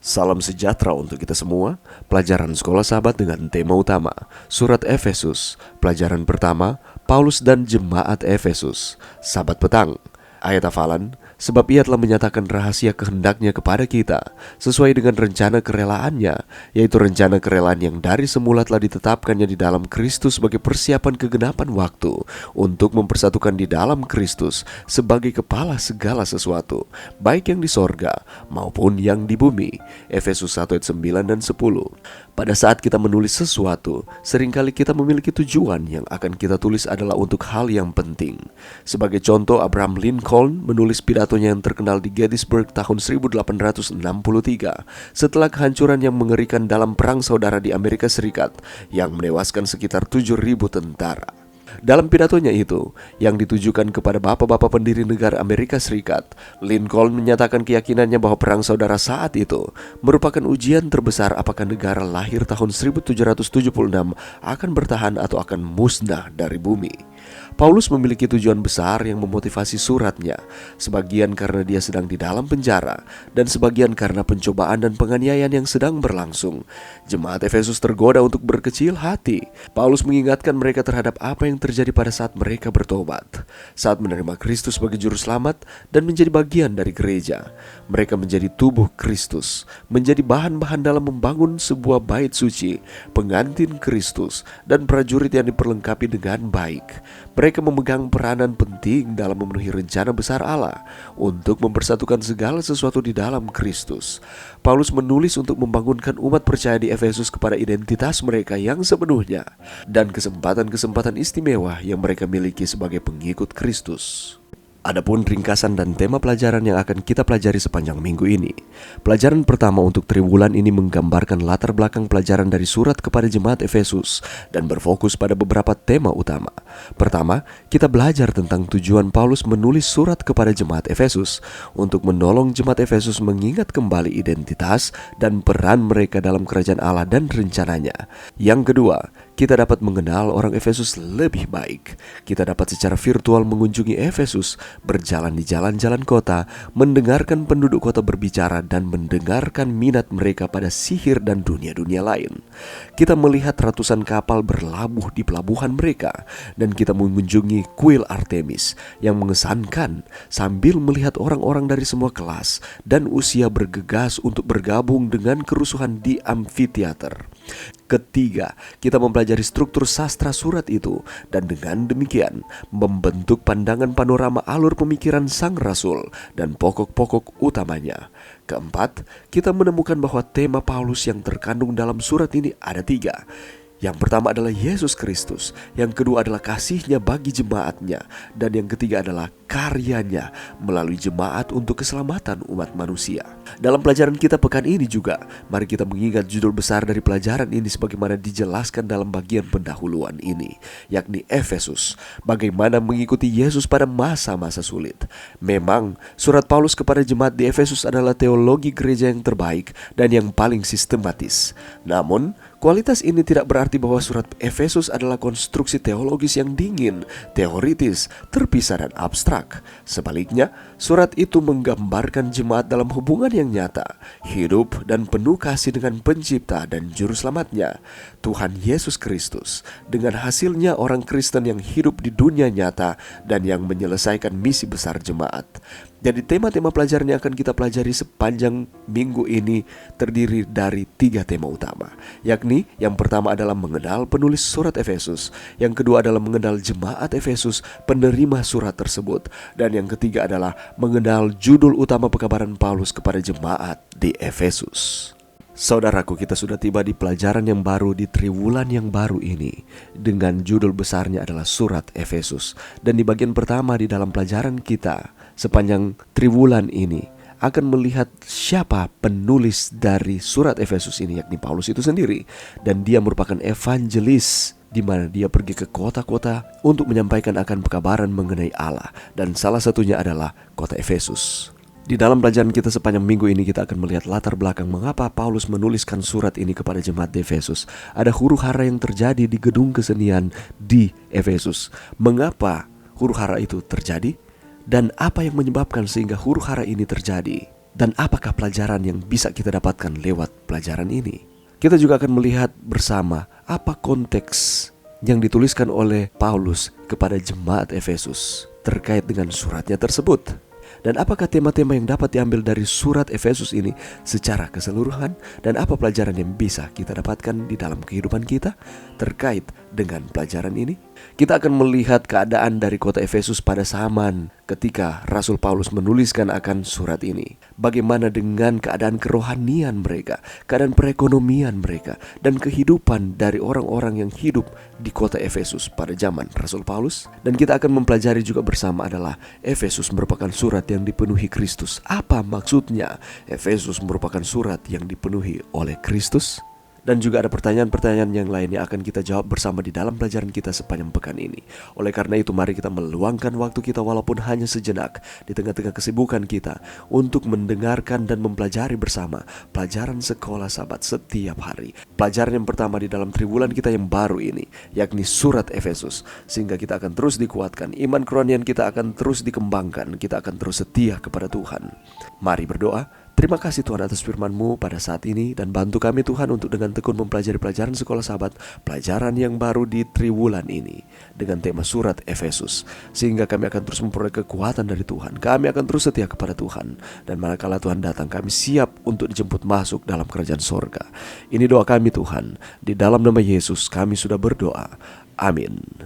Salam sejahtera untuk kita semua. Pelajaran Sekolah Sahabat dengan tema utama Surat Efesus. Pelajaran pertama, Paulus dan Jemaat Efesus. Sahabat petang. Ayat hafalan, sebab ia telah menyatakan rahasia kehendaknya kepada kita, sesuai dengan rencana kerelaannya, yaitu rencana kerelaan yang dari semula telah ditetapkannya di dalam Kristus sebagai persiapan kegenapan waktu, untuk mempersatukan di dalam Kristus sebagai kepala segala sesuatu, baik yang di sorga maupun yang di bumi. Efesus 1 ayat 9 dan 10. Pada saat kita menulis sesuatu, seringkali kita memiliki tujuan yang akan kita tulis adalah untuk hal yang penting. Sebagai contoh, Abraham Lincoln menulis pidatonya yang terkenal di Gettysburg tahun 1863 setelah kehancuran yang mengerikan dalam perang saudara di Amerika Serikat yang menewaskan sekitar 7.000 tentara. Dalam pidatonya itu, yang ditujukan kepada bapak-bapak pendiri negara Amerika Serikat, Lincoln menyatakan keyakinannya bahwa perang saudara saat itu merupakan ujian terbesar apakah negara lahir tahun 1776 akan bertahan atau akan musnah dari bumi. Paulus memiliki tujuan besar yang memotivasi suratnya, sebagian karena dia sedang di dalam penjara, dan sebagian karena pencobaan dan penganiayaan yang sedang berlangsung. Jemaat Efesus tergoda untuk berkecil hati. Paulus mengingatkan mereka terhadap apa yang terjadi pada saat mereka bertobat, saat menerima Kristus sebagai juru selamat dan menjadi bagian dari gereja. Mereka menjadi tubuh Kristus, menjadi bahan-bahan dalam membangun sebuah bait suci, pengantin Kristus, dan prajurit yang diperlengkapi dengan baik. Mereka memegang peranan penting dalam memenuhi rencana besar Allah untuk mempersatukan segala sesuatu di dalam Kristus. Paulus menulis untuk membangunkan umat percaya di Efesus kepada identitas mereka yang sepenuhnya dan kesempatan-kesempatan istimewa yang mereka miliki sebagai pengikut Kristus. Adapun ringkasan dan tema pelajaran yang akan kita pelajari sepanjang minggu ini. Pelajaran pertama untuk triwulan ini menggambarkan latar belakang pelajaran dari surat kepada jemaat Efesus dan berfokus pada beberapa tema utama. Pertama, kita belajar tentang tujuan Paulus menulis surat kepada jemaat Efesus untuk menolong jemaat Efesus mengingat kembali identitas dan peran mereka dalam kerajaan Allah dan rencananya. Yang kedua, kita dapat mengenal orang Efesus lebih baik. Kita dapat secara virtual mengunjungi Efesus, berjalan di jalan-jalan kota, mendengarkan penduduk kota berbicara dan mendengarkan minat mereka pada sihir dan dunia-dunia lain. Kita melihat ratusan kapal berlabuh di pelabuhan mereka, dan kita mengunjungi kuil Artemis yang mengesankan sambil melihat orang-orang dari semua kelas dan usia bergegas untuk bergabung dengan kerusuhan di amfiteater. Ketiga, kita mempelajari struktur sastra surat itu dan dengan demikian membentuk pandangan panorama alur pemikiran sang rasul dan pokok-pokok utamanya. Keempat, kita menemukan bahwa tema Paulus yang terkandung dalam surat ini ada tiga. Yang pertama adalah Yesus Kristus, yang kedua adalah kasihnya bagi jemaatnya, dan yang ketiga adalah karyanya melalui jemaat untuk keselamatan umat manusia. Dalam pelajaran kita pekan ini juga, mari kita mengingat judul besar dari pelajaran ini sebagaimana dijelaskan dalam bagian pendahuluan ini, yakni Efesus, bagaimana mengikuti Yesus pada masa-masa sulit. Memang, surat Paulus kepada jemaat di Efesus adalah teologi gereja yang terbaik dan yang paling sistematis. Namun, kualitas ini tidak berarti bahwa surat Efesus adalah konstruksi teologis yang dingin, teoritis, terpisah dan abstrak. Sebaliknya, surat itu menggambarkan jemaat dalam hubungan yang nyata, hidup dan penuh kasih dengan pencipta dan juru selamatnya, Tuhan Yesus Kristus. Dengan hasilnya orang Kristen yang hidup di dunia nyata dan yang menyelesaikan misi besar jemaat. Jadi tema-tema pelajaran yang akan kita pelajari sepanjang minggu ini terdiri dari 3 tema utama, yakni yang pertama adalah mengenal penulis surat Efesus, yang kedua adalah mengenal jemaat Efesus, penerima surat tersebut, dan yang ketiga adalah mengenal judul utama pekabaran Paulus kepada jemaat di Efesus. Saudaraku, kita sudah tiba di pelajaran yang baru di triwulan yang baru ini dengan judul besarnya adalah surat Efesus. Dan di bagian pertama di dalam pelajaran kita sepanjang triwulan ini akan melihat siapa penulis dari surat Efesus ini, yakni Paulus itu sendiri. Dan dia merupakan evangelis, di mana dia pergi ke kota-kota untuk menyampaikan akan pekabaran mengenai Allah. Dan salah satunya adalah kota Efesus. Di dalam pelajaran kita sepanjang minggu ini kita akan melihat latar belakang mengapa Paulus menuliskan surat ini kepada jemaat di Efesus. Ada huru-hara yang terjadi di gedung kesenian di Efesus. Mengapa huru-hara itu terjadi? Dan apa yang menyebabkan sehingga huru-hara ini terjadi? Dan apakah pelajaran yang bisa kita dapatkan lewat pelajaran ini? Kita juga akan melihat bersama apa konteks yang dituliskan oleh Paulus kepada jemaat Efesus terkait dengan suratnya tersebut. Dan apakah tema-tema yang dapat diambil dari surat Efesus ini secara keseluruhan? Dan apa pelajaran yang bisa kita dapatkan di dalam kehidupan kita terkait dengan pelajaran ini? Kita akan melihat keadaan dari kota Efesus pada zaman ketika Rasul Paulus menuliskan akan surat ini. Bagaimana dengan keadaan kerohanian mereka, keadaan perekonomian mereka, dan kehidupan dari orang-orang yang hidup di kota Efesus pada zaman Rasul Paulus. Dan kita akan mempelajari juga bersama adalah Efesus merupakan surat yang dipenuhi Kristus. Apa maksudnya Efesus merupakan surat yang dipenuhi oleh Kristus? Dan juga ada pertanyaan-pertanyaan yang lain yang akan kita jawab bersama di dalam pelajaran kita sepanjang pekan ini. Oleh karena itu, mari kita meluangkan waktu kita walaupun hanya sejenak di tengah-tengah kesibukan kita untuk mendengarkan dan mempelajari bersama pelajaran sekolah Sabat setiap hari. Pelajaran yang pertama di dalam triwulan kita yang baru ini, yakni surat Efesus. Sehingga kita akan terus dikuatkan, iman kerohanian kita akan terus dikembangkan, kita akan terus setia kepada Tuhan. Mari berdoa. Terima kasih Tuhan atas firman-Mu pada saat ini, dan bantu kami Tuhan untuk dengan tekun mempelajari pelajaran sekolah Sabat, pelajaran yang baru di triwulan ini dengan tema surat Efesus, sehingga kami akan terus memperoleh kekuatan dari Tuhan. Kami akan terus setia kepada Tuhan, dan manakala Tuhan datang kami siap untuk dijemput masuk dalam kerajaan sorga. Ini doa kami Tuhan, di dalam nama Yesus kami sudah berdoa. Amin.